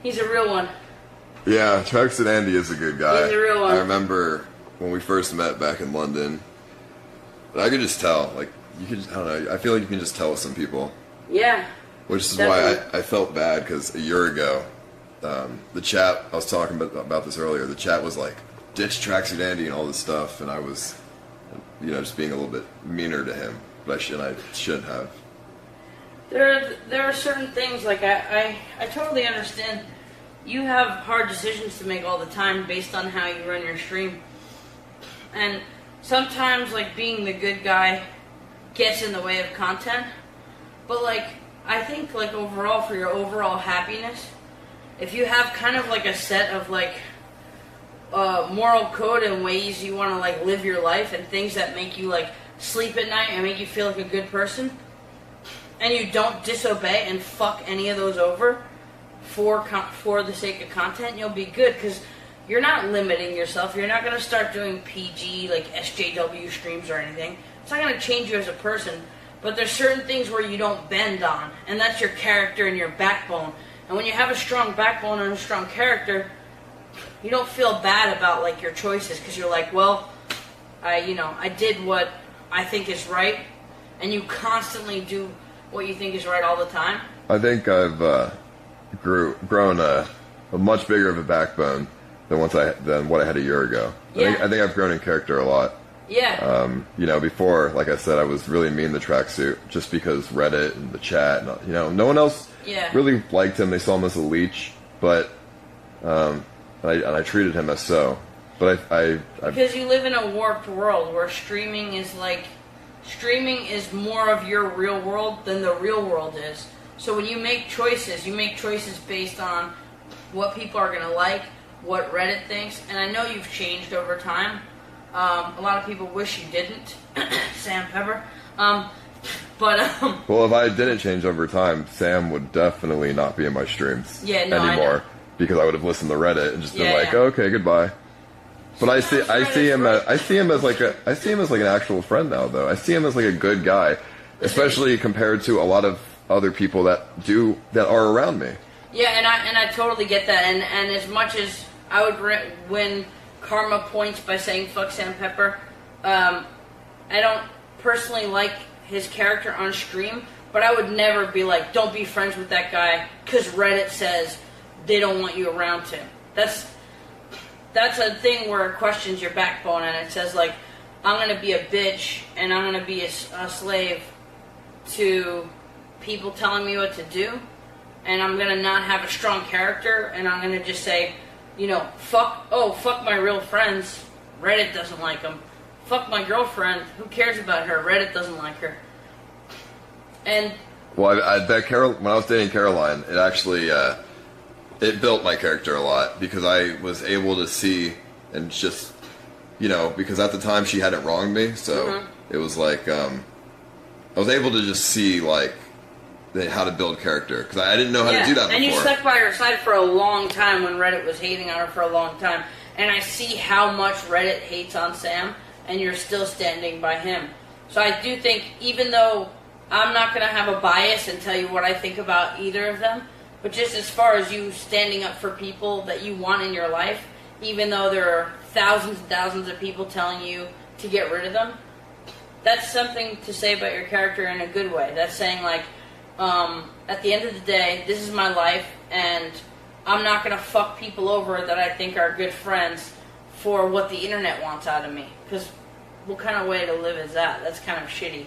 He's a real one. Yeah, Tracksuit Andy is a good guy. He's a real one. I remember when we first met back in London. I could just tell, like, you could, I don't know, I feel like you can just tell with some people. Yeah. Which is definitely. why I felt bad, because a year ago, the chat, I was talking about this earlier, the chat was like, ditch Tracksuit Andy and all this stuff, and I was, just being a little bit meaner to him, but I shouldn't have. There are certain things, like, I totally understand. You have hard decisions to make all the time based on how you run your stream. And sometimes, like, being the good guy gets in the way of content. But, like, I think, like, overall, for your overall happiness, if you have kind of, like, a set of, like, moral code and ways you want to, like, live your life and things that make you, like, sleep at night and make you feel like a good person, and you don't disobey and fuck any of those over for the sake of content, you'll be good, because you're not limiting yourself. You're not going to start doing PG, like, SJW streams or anything. It's not going to change you as a person, but there's certain things where you don't bend on, and that's your character and your backbone. And when you have a strong backbone and a strong character, you don't feel bad about, like, your choices, because you're like, well, I did what I think is right, and you constantly do what you think is right all the time. I think I've grown a much bigger of a backbone than what I had a year ago. Yeah. I think I've grown in character a lot. Yeah. Before, like I said, I was really mean to Tracksuit just because Reddit and the chat, and, no one else really liked him. They saw him as a leech, but I treated him as so. But I because you live in a warped world where streaming is more of your real world than the real world is. So when you make choices based on what people are going to like, what Reddit thinks, and I know you've changed over time. A lot of people wish you didn't, Sam Pepper. Well, if I didn't change over time, Sam would definitely not be in my streams anymore, because I would have listened to Reddit and just been like, okay, goodbye. But I see him as like an actual friend now, though. I see him as like a good guy, especially compared to a lot of other people that are around me. Yeah, and I totally get that. And as much as I would win karma points by saying fuck Sam Pepper, I don't personally like his character on stream, but I would never be like, don't be friends with that guy because Reddit says they don't want you around him. That's a thing where it questions your backbone, and it says, like, I'm going to be a bitch and I'm going to be a slave to people telling me what to do, and I'm going to not have a strong character, and I'm going to just say, fuck my real friends, Reddit doesn't like them. Fuck my girlfriend, who cares about her, Reddit doesn't like her. And when I was dating Caroline, it actually it built my character a lot, because I was able to see and just, because at the time she hadn't wronged me, so it was like, I was able to just see, like, how to build character, because I didn't know how to do that before. And you stuck by her side for a long time when Reddit was hating on her for a long time, and I see how much Reddit hates on Sam, and you're still standing by him. So I do think, even though I'm not going to have a bias and tell you what I think about either of them, but just as far as you standing up for people that you want in your life, even though there are thousands and thousands of people telling you to get rid of them, that's something to say about your character in a good way. That's saying, like, at the end of the day, this is my life, and I'm not going to fuck people over that I think are good friends for what the internet wants out of me. Because what kind of way to live is that? That's kind of shitty.